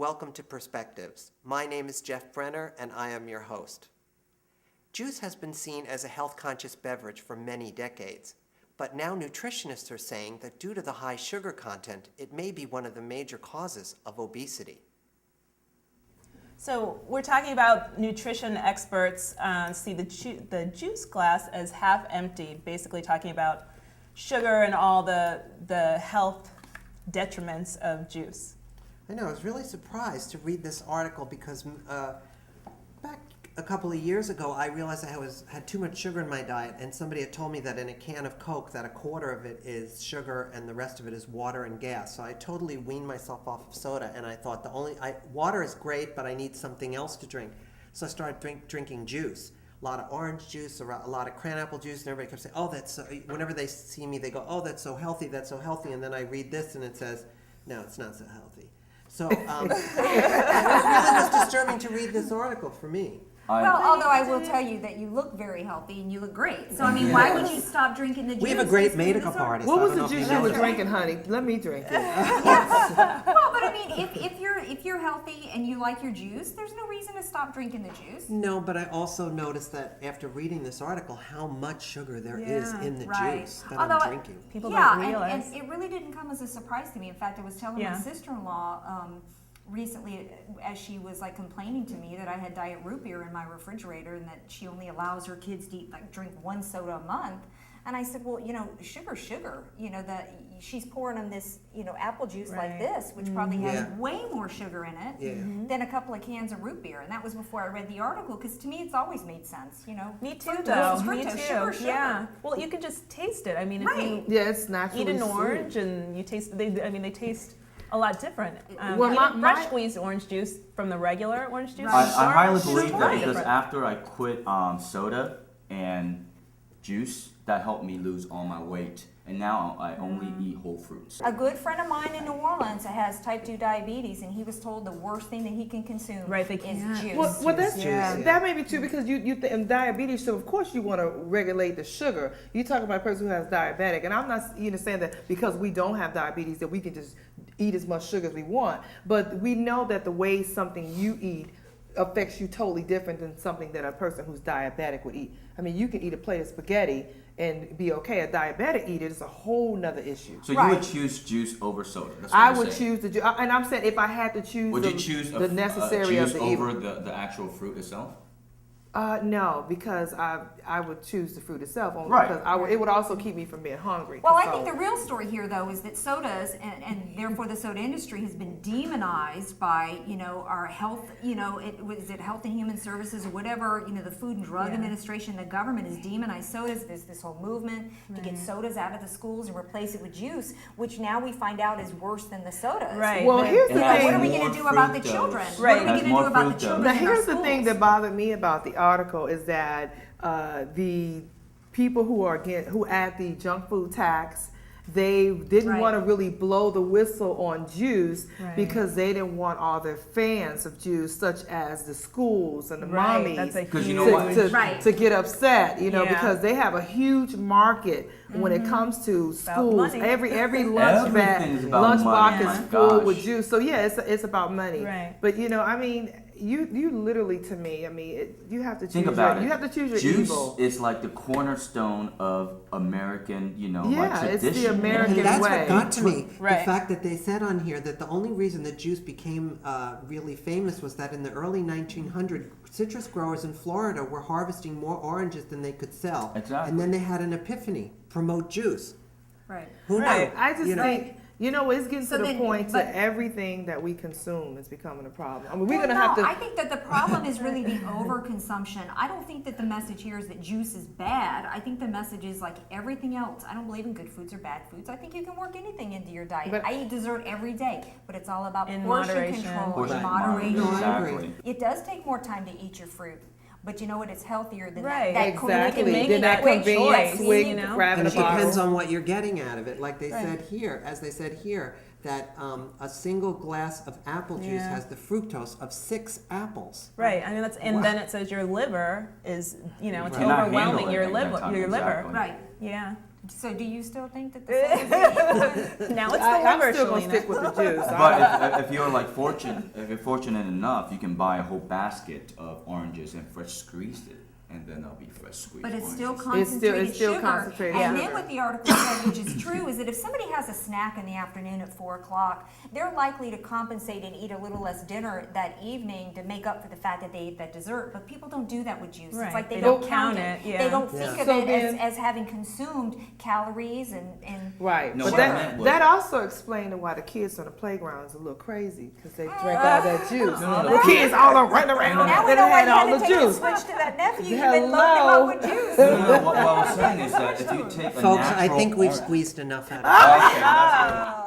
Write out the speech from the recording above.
welcome to Perspectives. My name is Jeff Brenner, and I am your host. Juice has been seen as a health-conscious beverage for many decades, but now nutritionists are saying that due to the high sugar content, it may be one of the major causes of obesity. So we're talking about nutrition experts see the juice glass as half empty, basically talking about sugar and all the health detriments of juice. I know, I was really surprised to read this article because back a couple of years ago, I realized I had too much sugar in my diet, and somebody had told me that in a can of Coke that a quarter of it is sugar and the rest of it is water and gas. So I totally weaned myself off of soda, and I thought water is great, but I need something else to drink. So I started drinking juice. A lot of orange juice, a lot of cranapple juice, and everybody kept saying, "Oh, that's so," whenever they see me, they go, "Oh, that's so healthy, that's so healthy." And then I read this, and it says, "No, it's not so healthy." So it really was disturbing to read this article for me. Well, although I will tell you that you look very healthy and you look great. So, I mean, why would you stop drinking the juice? We have a great medical party. What so was I the don't know if juice you you were know. drinking, honey? Let me drink it. Well, but I mean, if you're healthy and you like your juice, there's no reason to stop drinking the juice. No, but I also noticed that after reading this article, how much sugar there is in the Right. juice that Although I'm drinking. People don't and realize. it really didn't come as a surprise to me. In fact, I was telling my sister-in-law recently, as she was like complaining to me that I had diet root beer in my refrigerator and that she only allows her kids to drink one soda a month. And I said, well, sugar, that she's pouring them this, apple juice like this, which probably has way more sugar in it than a couple of cans of root beer. And that was before I read the article, because to me it's always made sense, Me too, fructose though. is Me fructose, too. sugar. Yeah. Well, you can just taste it. I mean, Right. if you Yeah, it's naturally eat an sweet. orange and you taste, they taste a lot different. Well, Even my- fresh squeezed orange juice from the regular orange juice. Right. I highly is believe that totally because different. after I quit soda and juice, that helped me lose all my weight. And now I only eat whole fruits. A good friend of mine in New Orleans has type 2 diabetes, and he was told the worst thing that he can consume Right, is juice. Well, that's Yeah. that may be true because in diabetes, so of course you want to regulate the sugar. You talk about a person who has diabetic, and I'm not saying that because we don't have diabetes that we can just eat as much sugar as we want, but we know that the way something you eat affects you totally different than something that a person who's diabetic would eat. I mean, you can eat a plate of spaghetti and be okay. A diabetic eater is a whole nother issue. So you would choose juice over soda. That's what I you're would saying. choose the juice, and I'm saying if I had to choose, Would you choose the necessary juice of the over evil. the actual fruit itself? No, because I would choose the fruit itself only Right. because it would also keep me from being hungry. Well, I So- think the real story here, though, is that sodas and therefore the soda industry has been demonized by, our health, is it Health and Human Services or whatever, the Food and Drug Administration, the government has demonized sodas. There's this whole movement to get sodas out of the schools and replace it with juice, which now we find out is worse than the sodas. Right. Well, here's It the has thing. What are we going more to do about the fructose. children? Right. What are It we has going to more do about the fructose. children Now, in our here's the thing schools? that bothered me about the article is that the people who add the junk food tax, they didn't Right. want to really blow the whistle on juice Right. because they didn't want all their fans of juice, such as the schools and the Right, mommies, that's a 'Cause you huge- know what? Right. to get upset, Yeah. because they have a huge market when it comes to schools. money. Every lunch bag, Everything is about lunch box money. is My full gosh. with juice. So yeah, it's about money. Right. But I mean, you literally, to me, you have to choose. Think about it. You have to choose your Juice evil. is like the cornerstone of American, like Yeah, it's the tradition. American And that's way. what got to me. Right. The fact that they said on here that the only reason that juice became really famous was that in the early 1900s, citrus growers in Florida were harvesting more oranges than they could sell. Exactly. And then they had an epiphany, promote juice. Right. Who Right. knew? I just think. It's getting So to the then- point but- that everything that we consume is becoming a problem. I mean, we're Well, gonna no, have to. I think that the problem is really the overconsumption. I don't think that the message here is that juice is bad. I think the message is like everything else. I don't believe in good foods or bad foods. I think you can work anything into your diet. But- I eat dessert every day, but it's all about In portion moderation. control Portion and moderation. moderation. No, I agree. Exactly. It does take more time to eat your fruit, but you know what? It's healthier than Right. that. Exactly. make Then it that a quick convenience choice, quick, you know? grabbing And a it depends bottle. on what you're getting out of it. Like they Right. said here, as they said here, that a single glass of apple juice Yeah. has the fructose of 6 apples. Right. I mean, and Wow. then it says your liver is, it's Right. Cannot overwhelming handle it your at that liver. time, Your liver. exactly. Right. Yeah. So do you still think that the soda? Now it's the I'm liver, still gonna Shalina. stick with the juice. But if you're like fortunate enough, you can buy a whole basket of oranges and fresh squeezed it, and then there'll be fresh squeezed But it's oranges. still concentrated it's still sugar. concentrated And sugar. then what the article said, which is true, is that if somebody has a snack in the afternoon at 4 o'clock, they're likely to compensate and eat a little less dinner that evening to make up for the fact that they ate that dessert. But people don't do that with juice. Right. It's like they They don't don't count count it. it, yeah. They don't think Yeah. of So it then- as having consumed calories and Right, No, but what I sugar. meant was- that also explains why the kids on the playground is a little crazy because they drank all that juice. No, The kids all are running around now we and know why had you all had the to take a juice. switch to that nephew. You've been loading him up Hello. with juice. No, what I was saying is that if you take a Folks, I natural think we've orange- squeezed enough out of it. Okay, that's good.